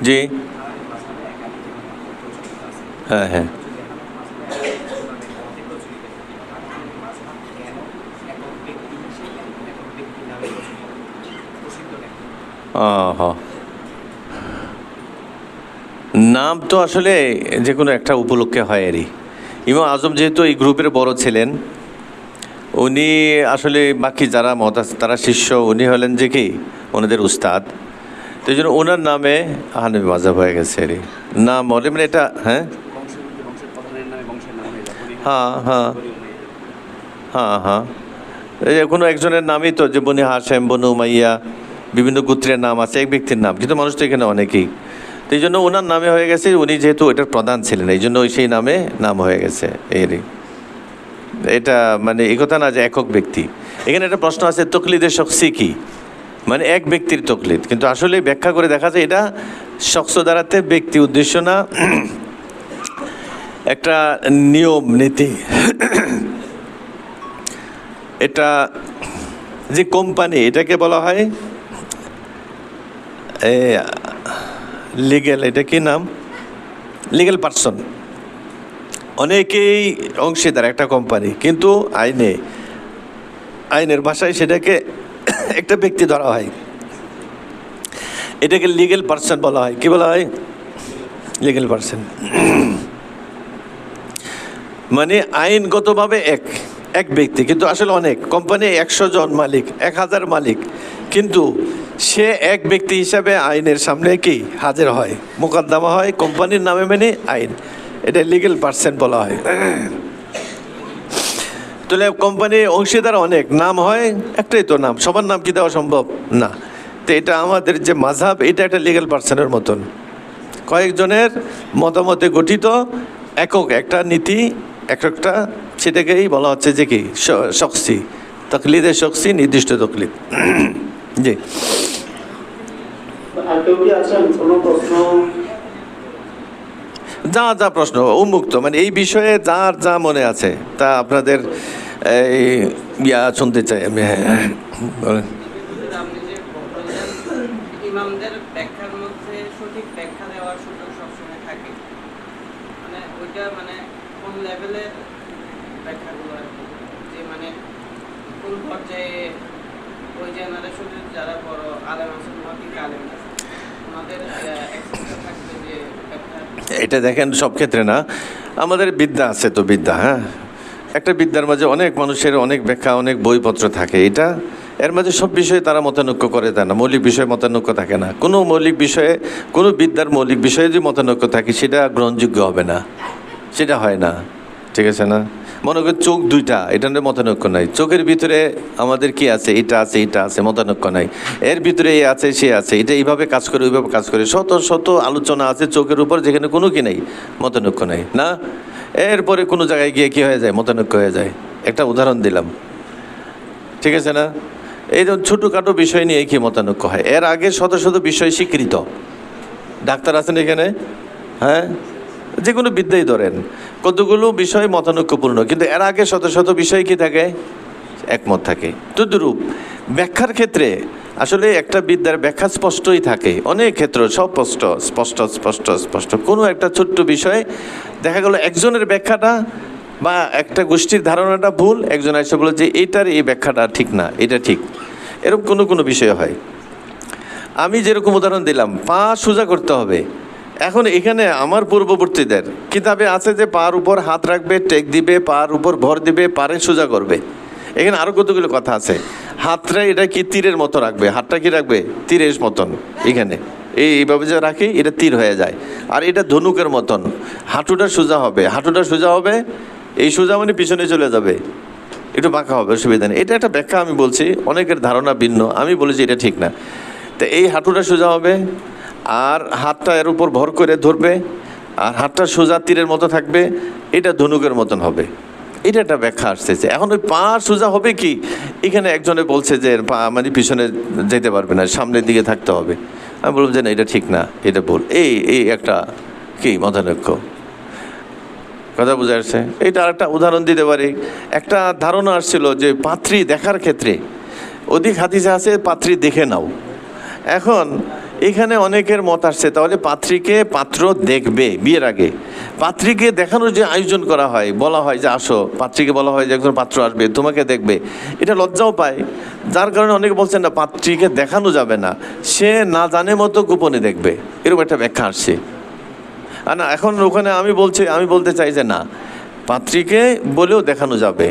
জি, হ্যাঁ হ্যাঁ। নাম তো আসলে যে কোনো একটা উপলক্ষে হয় আরই। ইমাম আজম যেহেতু এই গ্রুপের বড় ছিলেন, উনি আসলে বাকি যারা মহতাজ তারা শিষ্য, উনি হলেন যে কি ওনাদের উস্তাদ। তো এই জন্য ওনার নামে হানফি মাযহাব হয়ে গেছে আরই। নাম বলে মানে এটা, হ্যাঁ হ্যাঁ হ্যাঁ হ্যাঁ হ্যাঁ। এই যে কোনো একজনের নামই তো, যে বনি হাশেম, বনু উমাইয়া, বিভিন্ন গোত্রের নাম আছে, এক ব্যক্তির নাম, কিন্তু মানুষ তো এখানে অনেকেই। তো এই জন্য ওনার নামে হয়ে গেছে, উনি যেহেতু এটার প্রধান ছিলেন এই জন্য সেই নামে নাম হয়ে গেছে এরই। এটা মানে এই কথা না যে একক ব্যক্তি। এখানে একটা প্রশ্ন আছে, তকলিদের শখসি কি, মানে এক ব্যক্তির তকলিদ, কিন্তু আসলে ব্যাখ্যা করে দেখা যায় এটা শখস দ্বারাতে ব্যক্তি উদ্দেশ্য না, একটা নিয়ম নীতি। এটা যে কোম্পানি, এটাকে বলা হয় লিগেল, এটা কি নাম, লিগেল পার্সন। অনেকেই অংশীদার একটা কোম্পানি, কিন্তু আইনের ভাষায় সেটাকে একটা ব্যক্তি ধরা হয়, এটাকে লিগেল পার্সন বলা হয়। কি বলা হয়? Legal person. মানে আইনগতভাবে এক ব্যক্তি, কিন্তু আসলে অনেক কোম্পানি, 100 জন মালিক, 1000 মালিক, কিন্তু সে এক ব্যক্তি হিসাবে আইনের সামনে কি হাজির হয়, মোকদ্দমা হয় কোম্পানির নামে, মেনে আইন, এটা লিগেল পার্সন বলা হয়। তাহলে কোম্পানির অংশীদার অনেক, নাম হয় একটাই তো নাম, সবার নাম কি দেওয়া সম্ভব না। তো এটা আমাদের যে মাযহাব, এটা একটা লিগেল পার্সনের মতন, কয়েকজনের মতামতে গঠিত একক একটা নীতি, একটা, সেটাকেই বলা হচ্ছে যে কি শখসি, তকলিদের শখসি, নির্দিষ্ট তকলিদ। জি, যা যা প্রশ্ন উন্মুক্ত, মানে এই বিষয়ে যার যা মনে আছে তা আপনাদের শুনতে চাই আমি। হ্যাঁ বলেন। ইমামদের ব্যাখ্যার মধ্যে সঠিক ব্যাখ্যা দেওয়ার সুযোগ সবসময় থাকে, মানে ওইটা মানে কোন লেভেলের ব্যাখ্যাগুলো আর কি, যে মানে কোন পর্যায়ে ওই জেনারেশনের যারা বড় আলেম আছেন, মহাদিক আলেম আছে, ওনাদের অ্যাক্সেসটা থাকবে যে ব্যাখ্যা। এটা দেখেন সব ক্ষেত্রে না, আমাদের বিদ্যা আছে তো বিদ্যা, হ্যাঁ, একটা বিদ্যার মাঝে অনেক মানুষের অনেক ব্যাখ্যা, অনেক বইপত্র থাকে, এটা এর মাঝে সব বিষয়ে তারা মতানৈক্য করে, তা না, মৌলিক বিষয়ে মতানৈক্য থাকে না। কোনো মৌলিক বিষয়ে, কোনো বিদ্যার মৌলিক বিষয়ে যে মতানৈক্য থাকে সেটা গ্রহণযোগ্য হবে না, সেটা হয় না, ঠিক আছে না। মনে করি চোখ দুইটা, এটা নিয়ে মতানৈক্য নাই, চোখের ভিতরে আমাদের কি আছে, এটা আছে, এটা আছে, মতানৈক্য নাই, এর ভিতরে এ আছে, সে আছে, এটা এইভাবে কাজ করে, ওইভাবে কাজ করে, শত শত আলোচনা আছে চোখের উপর, যেখানে কোনো কি নেই, মতানৈক্য নাই না। এরপরে কোনো জায়গায় গিয়ে কি হয়ে যায়, মতানৈক্য হয়ে যায়। একটা উদাহরণ দিলাম, ঠিক আছে না। এই যেমন ছোটোখাটো বিষয় নিয়ে কি মতানৈক্য হয়, এর আগে শত শত বিষয় স্বীকৃত, ডাক্তার আছেন এখানে, হ্যাঁ, যে কোনো বিদ্যাই ধরেন, কতগুলো বিষয় মতানৈক্যপূর্ণ, কিন্তু এর আগে শত শত বিষয় কি থাকে, একমত থাকে। তদ্রূপ ব্যাখ্যার ক্ষেত্রে আসলে একটা বিদ্যার ব্যাখ্যা স্পষ্টই থাকে, অনেক ক্ষেত্র সব স্পষ্ট স্পষ্ট স্পষ্ট স্পষ্ট। কোনো একটা ছোট্ট বিষয় দেখা গেল একজনের ব্যাখ্যাটা বা একটা গোষ্ঠীর ধারণাটা ভুল, একজন এসে বলে যে এইটার এই ব্যাখ্যাটা ঠিক না, এটা ঠিক, এরকম কোনো কোনো বিষয় হয়। আমি যেরকম উদাহরণ দিলাম, পা সোজা করতে হবে, এখন এখানে আমার পূর্ববর্তীদের কিতাবে আছে যে পার উপর হাত রাখবে, টেক দিবে, পার উপর ভর দিবে, পারে সোজা করবে। এখানে আরও কতগুলো কথা আছে, হাতটা এটা কি তীরের মতো রাখবে, হাতটা কি রাখবে তীরের মতন, এখানে এইভাবে যে রাখি এটা তীর হয়ে যায়, আর এটা ধনুকের মতন, হাঁটুটা সোজা হবে, হাঁটুটা সোজা হবে, এই সোজা মানে পিছনে চলে যাবে, একটু বাঁকা হবে, অসুবিধা নেই। এটা একটা ব্যাখ্যা আমি বলছি, অনেকের ধারণা ভিন্ন, আমি বলেছি এটা ঠিক না। তো এই হাঁটুটা সোজা হবে, আর হাতটা এর উপর ভর করে ধরবে, আর হাতটা সোজা তীরের মতো থাকবে, এটা ধনুকের মতন হবে, এটা একটা ব্যাখ্যা আসতেছে। এখন ওই পা সোজা হবে কি, এখানে একজনে বলছে যে পা মানে পিছনে যেতে পারবে না, সামনের দিকে থাকতে হবে, আমি বললাম যে না এটা ঠিক না, এটা ভুল, এই একটা কি মতানৈক্য, কথা বোঝা যাচ্ছে। এইটা আর একটা উদাহরণ দিতে পারি, একটা ধারণা আসছিল যে পাত্রী দেখার ক্ষেত্রে অধিক হাদিসে আছে পাত্রী দেখে নাও, এখন এখানে অনেকের মত আসছে, তাহলে পাত্রীকে পাত্র দেখবে বিয়ের আগে, পাত্রীকে দেখানোর যে আয়োজন করা হয়, বলা হয় যে আসো, পাত্রীকে বলা হয় যে একজন পাত্র আসবে তোমাকে দেখবে, এটা লজ্জাও পায়, যার কারণে অনেকে বলছেন না পাত্রীকে দেখানো যাবে না, সে না জানে মতো গোপনে দেখবে, এরকম একটা ব্যাখ্যা আসছে। আর না, এখন ওখানে আমি বলতে চাই যে না, পাত্রীকে বলেও দেখানো যাবে।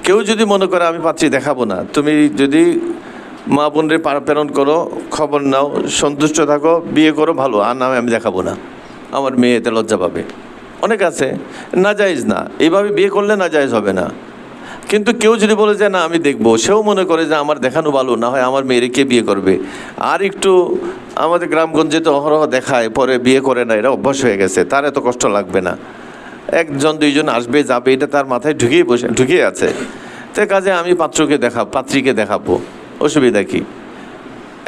কেউ যদি মনে করে আমি পাত্রী দেখাবো না, তুমি যদি মা বোনরে প্রেরণ করো, খবর নাও, সন্তুষ্ট থাকো, বিয়ে করো, ভালো, আর না আমি দেখাবো না, আমার মেয়ে এতে লজ্জা পাবে। অনেক আছে নাজায়েজ না, এইভাবে বিয়ে করলে নাজায়েজ হবে না। কিন্তু কেউ যদি বলে যে না আমি দেখবো, সেও মনে করে যে আমার দেখানো ভালো, না হয় আমার মেয়েরে কে বিয়ে করবে। আর একটু আমাদের গ্রামগঞ্জে তো অহরহ দেখায়, পরে বিয়ে করে না, এটা অভ্যাস হয়ে গেছে, তার এত কষ্ট লাগবে না, একজন দুইজন আসবে যাবে, এটা তার মাথায় ঢুকিয়ে আছে। তো কাজে আমি পাত্রীকে দেখাবো, অসুবিধা কি,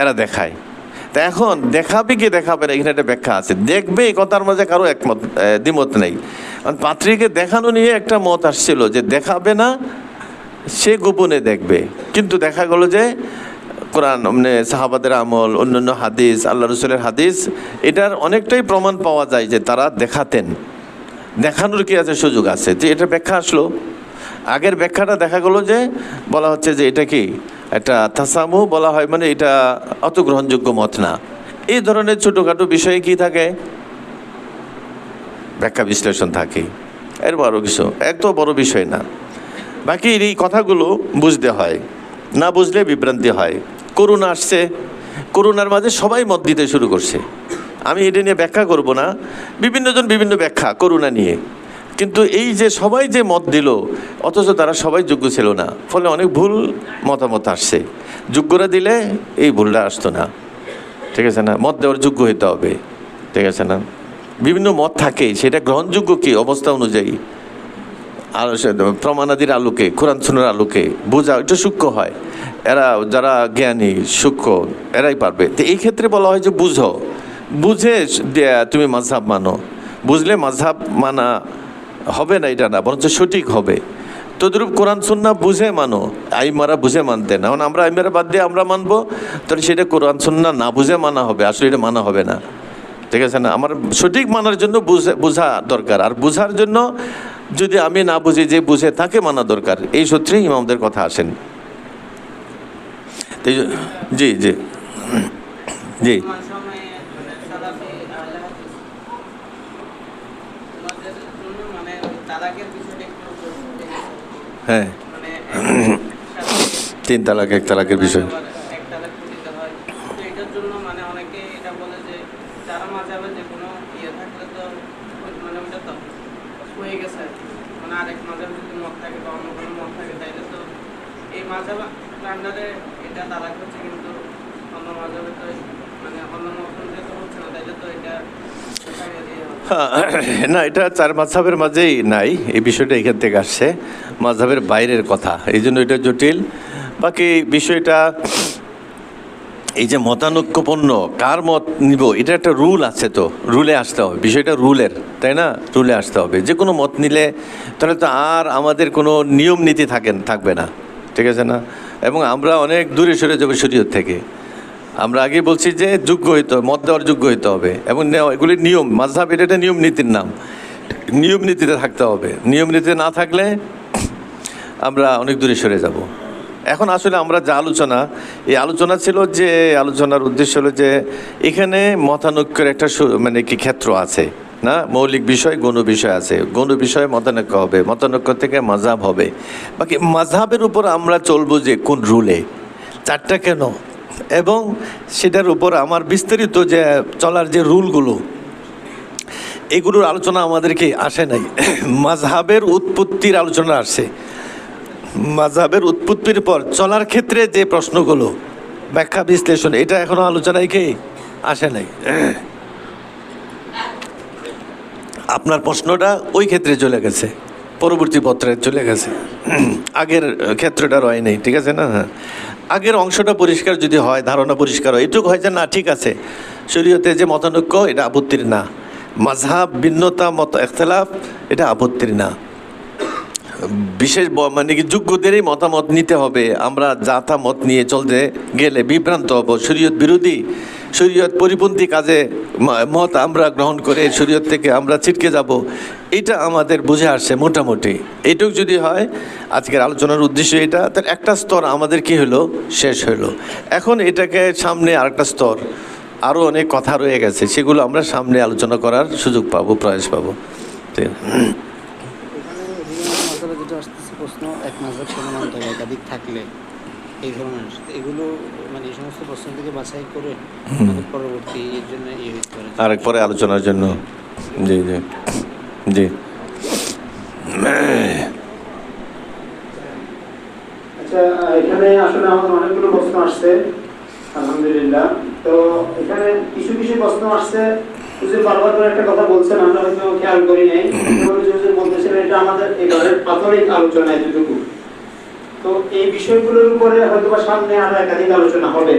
এরা দেখায়। তা এখন দেখাবে কি দেখাবে না, এখানে একটা ব্যাখ্যা আছে। দেখবে এই কথার মাঝে কারো দ্বিমত নেই। পাত্রীকে দেখানো নিয়ে একটা মত আসছিল যে দেখাবে না, সে গোপনে দেখবে। কিন্তু দেখা গেল যে কোরআন মানে সাহাবাদের আমল, অন্যান্য হাদিস, আল্লাহ রসুলের হাদিস, এটার অনেকটাই প্রমাণ পাওয়া যায় যে তারা দেখাতেন। দেখানোর কি আছে, সুযোগ আছে, যে এটা ব্যাখ্যা আসলো। আগের ব্যাখ্যাটা দেখা গেলো যে বলা হচ্ছে যে এটা কি একটা তাসামু বলা হয়, মানে এটা অত গ্রহণযোগ্য মত না। এই ধরনের ছোটোখাটো বিষয়ে কি থাকে, ব্যাখ্যা বিশ্লেষণ থাকে, এর বড় কিছু এত বড় বিষয় না। বাকি এই কথাগুলো বুঝতে হয়, না বুঝলে বিভ্রান্তি হয়। করোনা আসছে, করোনার মাঝে সবাই মত দিতে শুরু করছে। আমি এটা নিয়ে ব্যাখ্যা করব না, বিভিন্নজন বিভিন্ন ব্যাখ্যা করোনা নিয়ে। কিন্তু এই যে সবাই যে মত দিল, অথচ তারা সবাই যোগ্য ছিল না, ফলে অনেক ভুল মতামত আসছে। যোগ্যরা দিলে এই ভুলটা আসতো না, ঠিক আছে না? মত দেওয়ার যোগ্য হইতে হবে, ঠিক আছে না? বিভিন্ন মত থাকে, সেটা গ্রহণযোগ্য কি অবস্থা অনুযায়ী, আর প্রমাণাদির আলোকে, কোরআন সুন্নাহর আলোকে বোঝা এটা সূক্ষ্ম হয়। এরা যারা জ্ঞানী সূক্ষ্ম, এরাই পারবে। তো এই ক্ষেত্রে বলা হয় যে বুঝে তুমি মাযহাব মানো। বুঝলে মাযহাব মানা হবে না, এটা না, বরঞ্চ সঠিক হবে। তদ্রূপ কোরআন সুন্নাহ বুঝে মানো, আইমারা বুঝে মানতেন। এখন আমরা আইমারা বাদ দিয়ে আমরা মানবো, তাহলে সেটা কোরআন সুন্নাহ না বুঝে মানা হবে, আসলে এটা মানা হবে না, ঠিক আছে না? আমার সঠিক মানার জন্য বোঝা দরকার, আর বোঝার জন্য যদি আমি না বুঝি, যে বুঝে তাকে মানা দরকার। এই সূত্রেই ইমামদের কথা আসেন। জি জি জি হ্যাঁ, 3 তালাক 1 তালাকের বিষয়। না, এটা 4 মাযহাবের মাঝেই নাই, এই বিষয়টা এখান থেকে আসছে, মাযহাবের বাইরের কথা, এই জন্য এটা জটিল। বাকি বিষয়টা এই যে মতানৈক্যপূর্ণ কার মত নিব, এটা একটা রুল আছে, তো রুলে আসতে হবে, বিষয়টা রুলের, তাই না? রুলে আসতে হবে। যে কোনো মত নিলে তাহলে তো আর আমাদের কোনো নিয়ম নীতি থাকবে না, ঠিক আছে না? এবং আমরা অনেক দূরে সরে যাবো শরীয়ত থেকে। আমরা আগে বলছি যে যোগ্য হইতে হবে, মত দেওয়ার যোগ্য হইতে হবে, এবং এগুলির নিয়ম, মাযহাব এটা নিয়ম নীতির নাম, নিয়ম নীতিতে থাকতে হবে। নিয়ম নীতিতে না থাকলে আমরা অনেক দূরে সরে যাব। এখন আসলে আমরা যা এই আলোচনা ছিল, যে আলোচনার উদ্দেশ্য হলো যে এখানে মতানৈক্যের একটা মানে কি ক্ষেত্র আছে না, মৌলিক বিষয় গৌণ বিষয় আছে, গৌণ বিষয়ে মতানৈক্য হবে, মতানৈক্য থেকে মাযহাব হবে। বাকি মাযহাবের উপর আমরা চলবো যে কোন রুলে, 4টা কেন, এবং সেটার উপর আমার বিস্তারিত যে চলার যে রুলগুলো, এগুলোর আলোচনা আমাদেরকে আসে নাই। মাযহাবের উৎপত্তির আলোচনা আসছে, মাযহাবের উৎপত্তির পর চলার ক্ষেত্রে যে প্রশ্নগুলো, ব্যাখ্যা বিশ্লেষণ, এটা এখনো আলোচনায় কি আসে নাই। আপনার প্রশ্নটা ওই ক্ষেত্রে চলে গেছে, পরবর্তী পত্রে চলে গেছে, আগের ক্ষেত্রটা রয় নেই, ঠিক আছে না? আগের অংশটা পরিষ্কার যদি হয়, ধারণা পরিষ্কার হয়, এটুকু হয় যে না ঠিক আছে, শরীয়তে যে মতানৈক্য এটা আপত্তির না, মাযহাব ভিন্নতা, মত ইখতিলাফ এটা আপত্তির না, বিশেষ মানে কি যোগ্যদেরই মতামত নিতে হবে। আমরা যা তা মত নিয়ে চলতে গেলে বিভ্রান্ত হব, শরীয়ত বিরোধী শরীয়ত পরিপন্থী কাজে মত আমরা গ্রহণ করে শরীয়ত থেকে আমরা ছিটকে যাব, এটা আমাদের বুঝে আসছে মোটামুটি। এইটুক যদি হয়, আজকের আলোচনার উদ্দেশ্য এটা, তার একটা স্তর আমাদের কি হলো, শেষ হলো। এখন এটাকে সামনে আরেকটা স্তর, আরও অনেক কথা রয়ে গেছে, সেগুলো আমরা সামনে আলোচনা করার সুযোগ পাবো, প্রয়াস পাবো। ঠিক। মাঝাবে যেটা আসতেছে প্রশ্ন, এক মাঝাব সমান্তর একাধিক থাকলে এই ধরনের এগুলো মানে এই সমস্ত প্রশ্ন থেকে বাছাই করে আমাদের পরবর্তী এর জন্য হইতে পারে আরেক পরে আলোচনার জন্য। জি জি জি। আচ্ছা, এখানে আসলে আমাদের অনেকগুলো প্রশ্ন আসছে, আলহামদুলিল্লাহ। তো এখানে কিছু কিছু প্রশ্ন আসছে, হুজুর বারবার করে একটা কথা বলছেন, আমরা হয়তো খেয়াল করি নাই। হুজুর বলতেছিলেন এটা আমাদের এবারের প্রাথমিক আলোচনা এতটুকু। তো এই বিষয়গুলোর উপরে হয়তো বা সামনে আরো একাধিক আলোচনা হবে।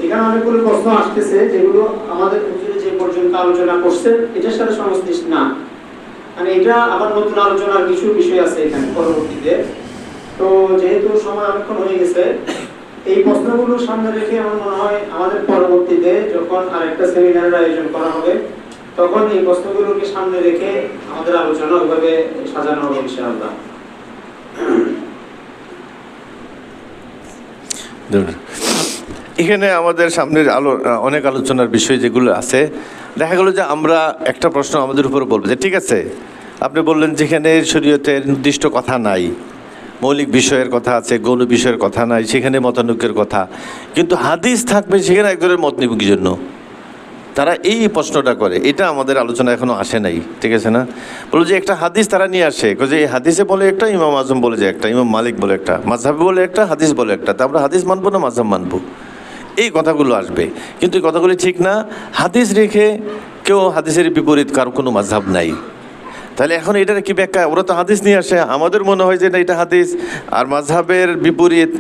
এখানে অনেকগুলো প্রশ্ন আসতেছে যেগুলো আমাদের হুজুর যে পর্যন্ত আলোচনা করছেন এটার সাথে সংশ্লিষ্ট না, মানে এটা আবার নতুন আলোচনার কিছু বিষয় আছে এখানে পরবর্তীতে। তো যেহেতু সময় অনেকক্ষণ হয়ে গেছে, এই প্রশ্নগুলো সামনে রেখে আমার মনে হয় আমাদের পরবর্তীতে যখন আরেকটা সেমিনারের আয়োজন করা হবে তখন এই প্রশ্নগুলোকে সামনে রেখে আমাদের আলোচনা ওইভাবে সাজানো হবে ইনশাআল্লাহ। এখানে আমাদের সামনের অনেক আলোচনার বিষয় যেগুলো আছে, দেখা গেল যে আমরা একটা প্রশ্ন আমাদের উপর বলবো যে ঠিক আছে, আপনি বললেন যেখানে শরীয়তের নির্দিষ্ট কথা নাই, মৌলিক বিষয়ের কথা আছে, গৌণ বিষয়ের কথা নাই, সেখানে মতানৈক্যের কথা, কিন্তু হাদিস থাকবে সেখানে একজনের মত নিব কি জন্য? তারা এই প্রশ্নটা করে, এটা আমাদের আলোচনা এখনো আসে নাই, ঠিক আছে না? বলো যে একটা হাদিস তারা নিয়ে আসে, যে এই হাদিসে বলে একটা, ইমাম আজম বলে যে একটা, ইমাম মালিক বলে একটা, মাযহাবে বলে একটা, হাদিস বলে একটা, তা আমরা হাদিস মানবো না মাযহাব মানবো? এই কথাগুলো আসবে, কিন্তু এই কথাগুলি ঠিক না। হাদিস রেখে কেউ হাদিসের বিপরীত কারো কোনো মাযহাব নাই, তাহলে এখন এটার কি ব্যাখ্যা? ওরা তো হাদিস নিয়ে আসে, আমাদের মনে হয় যে না এটা হাদিস, আর মাযহাবের বিপরীত,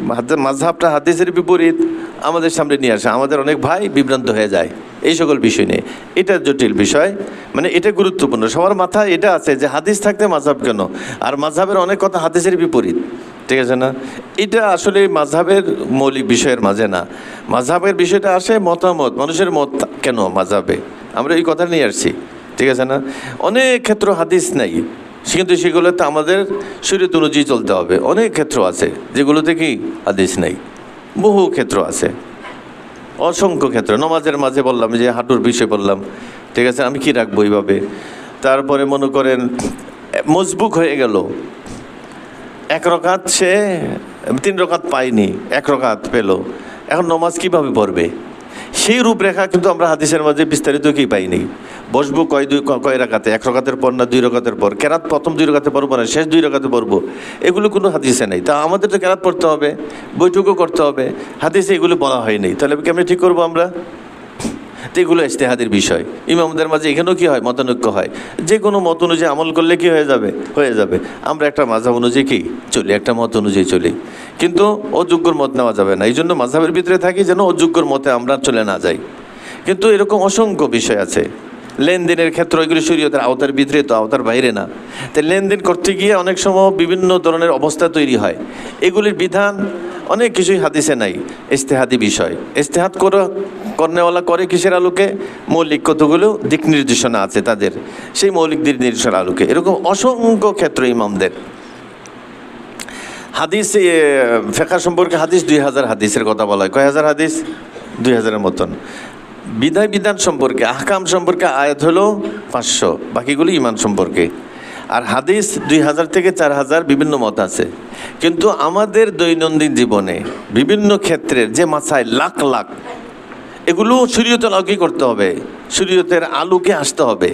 মাযহাবটা হাদিসের বিপরীত আমাদের সামনে নিয়ে আসে, আমাদের অনেক ভাই বিভ্রান্ত হয়ে যায় এই সকল বিষয় নিয়ে। এটা জটিল বিষয়, মানে এটা গুরুত্বপূর্ণ। সবার মাথায় এটা আছে যে হাদিস থাকতে মাযহাব কেন, আর মাযহাবের অনেক কথা হাদিসের বিপরীত, ঠিক আছে না? এটা আসলে মাযহাবের মৌলিক বিষয়ের মাঝে না। মাযহাবের বিষয়টা আসে মতামত, মানুষের মত কেন মাযহাবে, আমরা এই কথা নিয়ে আসছি, ঠিক আছে না? অনেক ক্ষেত্র হাদিস নাই, কিন্তু সেগুলোতে আমাদের শরীয়ত অনুযায়ী চলতে হবে। অনেক ক্ষেত্র আছে যেগুলোতে কি হাদিস নাই, বহু ক্ষেত্র আছে, অসংখ্য ক্ষেত্র। নমাজের মাঝে বললাম যে হাঁটুর বিষয় বললাম, ঠিক আছে, আমি কি রাখবো এইভাবে। তারপরে মনে করেন মজবুক হয়ে গেল, এক রকাত সে 3 রকাত পায়নি, 1 রকাত পেল, এখন নমাজ কিভাবে পড়বে? সেই রূপরেখা কিন্তু আমরা হাদিসের মাঝে বিস্তারিত কি পাইনি। বসবো কয় রাকাতে, 1 রকাতের পর না 2 রকাতের পর, কেরাত প্রথম 2 রকাতে পড়বো না শেষ 2 রকাতে পড়বো, এগুলো কোনো হাদিসে নেই। তা আমাদের তো কেরাত পড়তে হবে, বৈঠকও করতে হবে, হাদিসে এগুলো বলা হয়নি, তাহলে কেমনি ঠিক করবো আমরা? তো এগুলো ইজতিহাদের বিষয়। ইমামদের মাঝে এখানেও কি হয়, মতানৈক্য হয়। যে কোনো মত অনুযায়ী আমল করলে কি হয়ে যাবে। আমরা একটা মাযহাব অনুযায়ী কি চলি, একটা মত অনুযায়ী চলি, কিন্তু অযোগ্যর মত নেওয়া যাবে না। এই জন্য মাযহাবের ভিতরে থাকি যেন অযোগ্যর মতে আমরা চলে না যাই। কিন্তু এরকম অসংখ্য বিষয় আছে। লেনদেনের ক্ষেত্রে এগুলি শরীয়তের আওতার ভিতরে, তো আওতার বাইরে না। তাই লেনদেন করতে গিয়ে অনেক সময় বিভিন্ন ধরনের অবস্থা তৈরি হয়, এগুলির বিধান অনেক কিছুই হাদিসে নাই, ইজতিহাদি বিষয়। ইজতিহাদ করেওয়ালা করে কিসের আলোকে? মৌলিক কতগুলো দিক নির্দেশনা আছে তাদের, সেই মৌলিক দিক নির্দেশনার আলোকে। এরকম অসংখ্য ক্ষেত্র ইমামদের। হাদিস ফিকহ সম্পর্কে হাদিস 2000 হাদিসের কথা বলা হয়। কয় হাজার হাদিস? 2000-এর মতন। বিধান সম্পর্কে, আহকাম সম্পর্কে আয়াত হলো 500, বাকিগুলো ইমান সম্পর্কে। আর হাদিস 2000 থেকে 4000 বিভিন্ন মত আছে। কিন্তু আমাদের দৈনন্দিন জীবনে বিভিন্ন ক্ষেত্রের যে মাসাইল লাখ লাখ, এগুলো শরীয়তের আলোকে করতে হবে, শরীয়তের আলোকে আসতে হবে,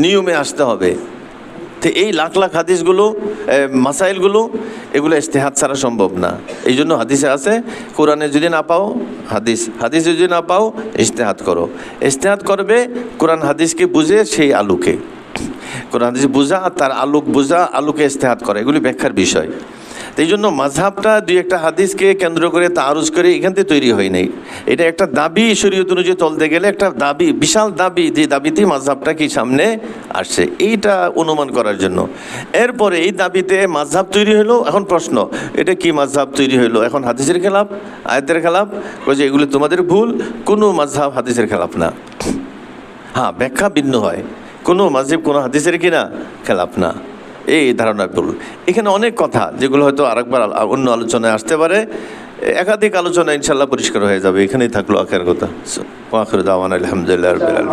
নিয়মে আসতে হবে। তো এই লাখ লাখ হাদিসগুলো, মাসাইলগুলো, এগুলো ইজতিহাদ ছাড়া সম্ভব না। এই জন্য হাদিসে আছে, কোরআনে যদি না পাও হাদিসে যদি না পাও ইজতিহাদ করো। ইজতিহাদ করবে কোরআন হাদিসকে বুঝে, সেই আলোকে কোরআন হাদিস বোঝা, তার আলোক বোঝা, আলোকে ইজতিহাদ করা, এগুলি ব্যাখ্যার বিষয়। তো এই জন্য মাযহাবটা দুই একটা হাদিসকে কেন্দ্র করে তাআরুজ করে এখান থেকে তৈরি হয় নাই। এটা একটা দাবি শরীয়ত অনুযায়ী চলতে গেলে একটা দাবি, বিশাল দাবি, যে দাবিতেই মাযহাবটা কি সামনে আসছে এইটা অনুমান করার জন্য। এরপরে এই দাবিতে মাযহাব তৈরি হলো। এখন প্রশ্ন, এটা কি মাযহাব তৈরি হলো? এখন হাদিসের খেলাফ, আয়াতের খেলাফ, যে এগুলো তোমাদের ভুল। কোনো মাযহাব হাদিসের খেলাফ না। হ্যাঁ, ব্যাখ্যা ভিন্ন হয়। কোনো মাযহাব কোনো হাদিসের কিনা খেলাফ না, এই ধারণা ভুল। এখানে অনেক কথা যেগুলো হয়তো আরেকবার অন্য আলোচনায় আসতে পারে, একাধিক আলোচনা ইনশাল্লাহ পরিষ্কার হয়ে যাবে। এখানেই থাকলো আখের কথা। আখির দাওয়ানা আলহামদুলিল্লাহ রাব্বিল আলামিন।